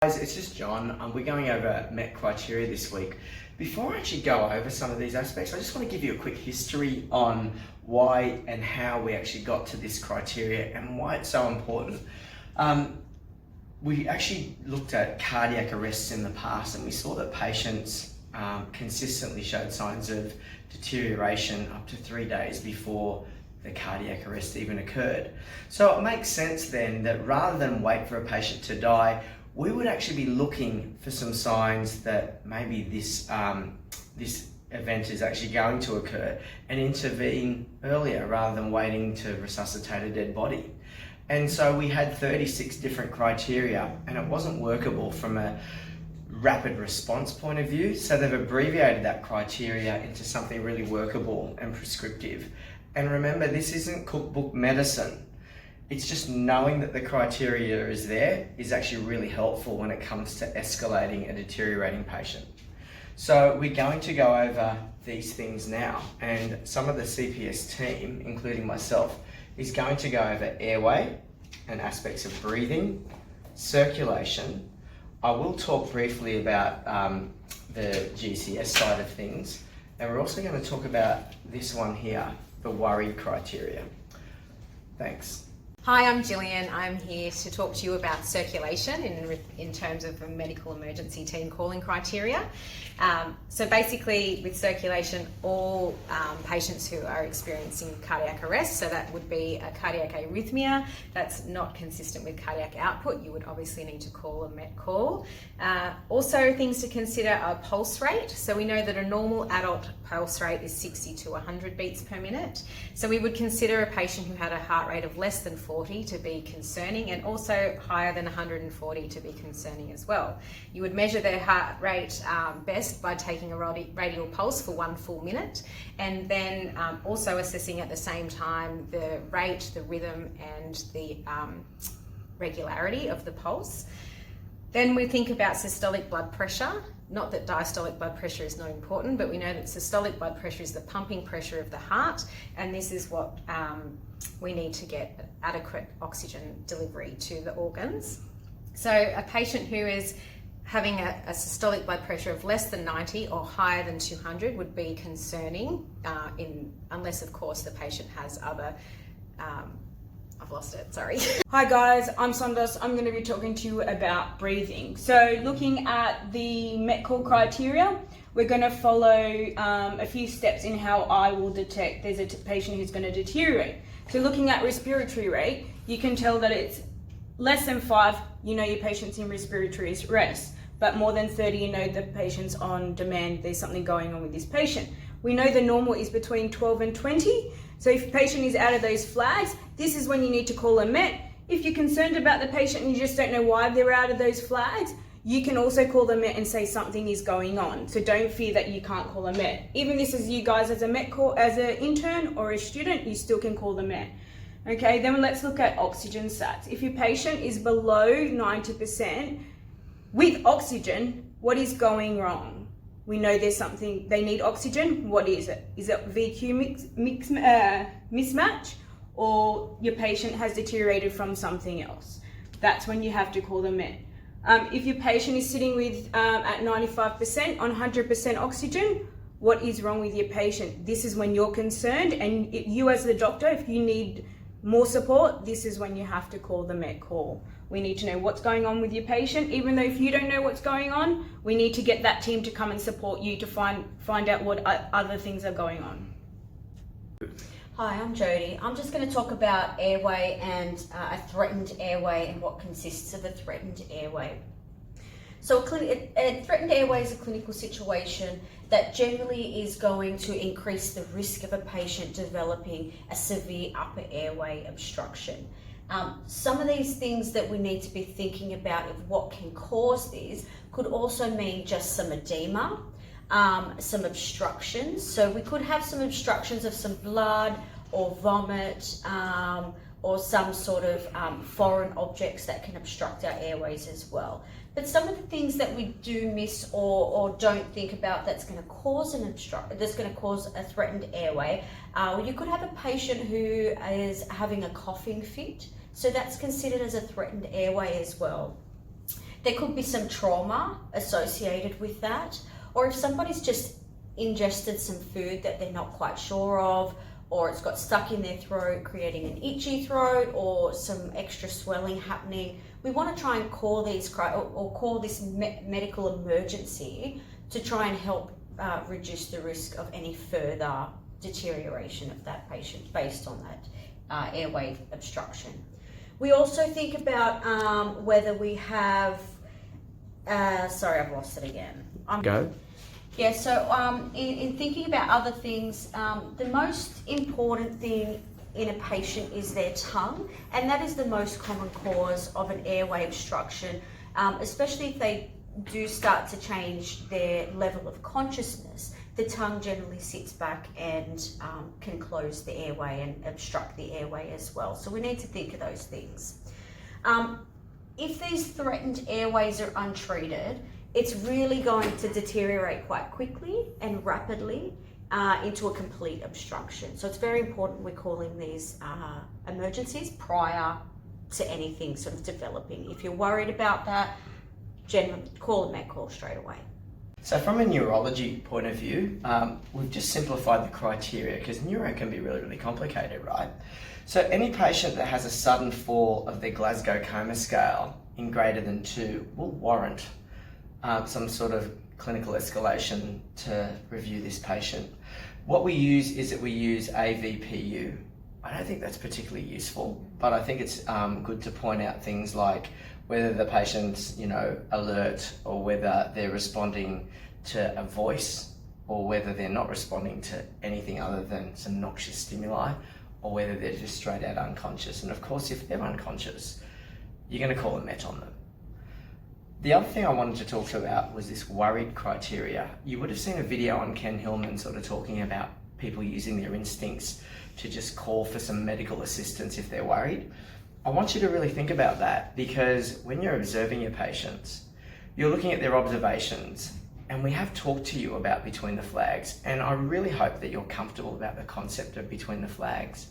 Guys, it's just John. We're going over MET criteria this week. Before I actually go over some of these aspects, I just want to give you a quick history on why and how we actually got to this criteria and why it's so important. We actually looked at cardiac arrests in the past, and we saw that patients consistently showed signs of deterioration up to 3 days before the cardiac arrest even occurred. So it makes sense then that rather than wait for a patient to die, we would actually be looking for some signs that maybe this event is actually going to occur and intervene earlier rather than waiting to resuscitate a dead body. And so we had 36 different criteria, and it wasn't workable from a rapid response point of view, so they've abbreviated that criteria into something really workable and prescriptive. And remember, this isn't cookbook medicine. It's just knowing that the criteria is there is actually really helpful when it comes to escalating a deteriorating patient. So we're going to go over these things now, and some of the CPS team, including myself, is going to go over airway and aspects of breathing, circulation. I will talk briefly about the GCS side of things, and we're also going to talk about this one here, the worry criteria. Thanks. Hi, I'm Gillian. I'm here to talk to you about circulation in terms of a medical emergency team calling criteria. So basically with circulation, all patients who are experiencing cardiac arrest, so that would be a cardiac arrhythmia that's not consistent with cardiac output, you would obviously need to call a MET call. Also things to consider are pulse rate. So we know that a normal adult pulse rate is 60 to 100 beats per minute. So we would consider a patient who had a heart rate of less than 40 to be concerning, and also higher than 140 to be concerning as well. You would measure their heart rate best by taking a radial pulse for 1 full minute, and then also assessing at the same time the rate, the rhythm, and the regularity of the pulse. Then we think about systolic blood pressure. Not that diastolic blood pressure is not important, but we know that systolic blood pressure is the pumping pressure of the heart, and this is what we need to get adequate oxygen delivery to the organs. So a patient who is having a systolic blood pressure of less than 90 or higher than 200 would be concerning, unless of course the patient has other I've lost it, sorry. Hi guys, I'm Sondas. I'm going to be talking to you about breathing. So looking at the MET call criteria, we're going to follow a few steps in how I will detect there's a patient who's going to deteriorate. So looking at respiratory rate, you can tell that it's less than 5, you know your patient's in respiratory arrest, but more than 30, you know the patient's on demand, there's something going on with this patient. We know the normal is between 12 and 20. So if a patient is out of those flags, this is when you need to call a MET. If you're concerned about the patient and you just don't know why they're out of those flags, you can also call the MET and say something is going on. So don't fear that you can't call a MET. Even this is you guys as a MET call, as an intern or a student, you still can call the MET. Okay, then let's look at oxygen sats. If your patient is below 90% with oxygen, what is going wrong? We know there's something, they need oxygen. What is it? Is it VQ mismatch, or your patient has deteriorated from something else? That's when you have to call the MET. If your patient is sitting with at 95% on 100% oxygen, what is wrong with your patient? This is when you're concerned, and you as the doctor, if you need more support, this is when you have to call the MET call. We need to know what's going on with your patient. Even though if you don't know what's going on, we need to get that team to come and support you to find out what other things are going on. Hi, I'm Jody. I'm just going to talk about airway and a threatened airway and what consists of a threatened airway. So a threatened airway is a clinical situation that generally is going to increase the risk of a patient developing a severe upper airway obstruction. Some of these things that we need to be thinking about of what can cause this could also mean just some edema, some obstructions. So we could have some obstructions of some blood or vomit, or some sort of foreign objects that can obstruct our airways as well. But some of the things that we do miss or don't think about that's going to cause a threatened airway, you could have a patient who is having a coughing fit, so that's considered as a threatened airway as well. There could be some trauma associated with that, or if somebody's just ingested some food that they're not quite sure of, or it's got stuck in their throat, creating an itchy throat, or some extra swelling happening. We want to try and call this medical emergency to try and help reduce the risk of any further deterioration of that patient based on that airway obstruction. We also think about whether we have, sorry, I've lost it again. Go. Yeah, so in thinking about other things, the most important thing in a patient is their tongue, and that is the most common cause of an airway obstruction, especially if they do start to change their level of consciousness. The tongue generally sits back and can close the airway and obstruct the airway as well. So we need to think of those things. If these threatened airways are untreated, it's really going to deteriorate quite quickly and rapidly into a complete obstruction. So it's very important we're calling these emergencies prior to anything sort of developing. If you're worried about that, call a med call straight away. So from a neurology point of view, we've just simplified the criteria because neuro can be really, really complicated, right? So any patient that has a sudden fall of their Glasgow Coma Scale in greater than 2 will warrant some sort of clinical escalation to review this patient. What we use is that we use AVPU. I don't think that's particularly useful, but I think it's good to point out things like whether the patient's, alert, or whether they're responding to a voice, or whether they're not responding to anything other than some noxious stimuli, or whether they're just straight out unconscious. And of course, if they're unconscious, you're going to call a MET on them. The other thing I wanted to talk about was this worried criteria. You would have seen a video on Ken Hillman sort of talking about people using their instincts to just call for some medical assistance if they're worried. I want you to really think about that, because when you're observing your patients, you're looking at their observations, and we have talked to you about between the flags, and I really hope that you're comfortable about the concept of between the flags.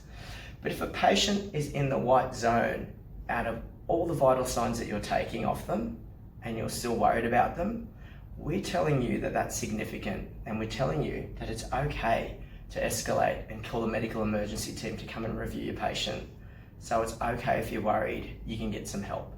But if a patient is in the white zone out of all the vital signs that you're taking off them, and you're still worried about them, we're telling you that that's significant, and we're telling you that it's okay to escalate and call the medical emergency team to come and review your patient. So it's okay if you're worried, you can get some help.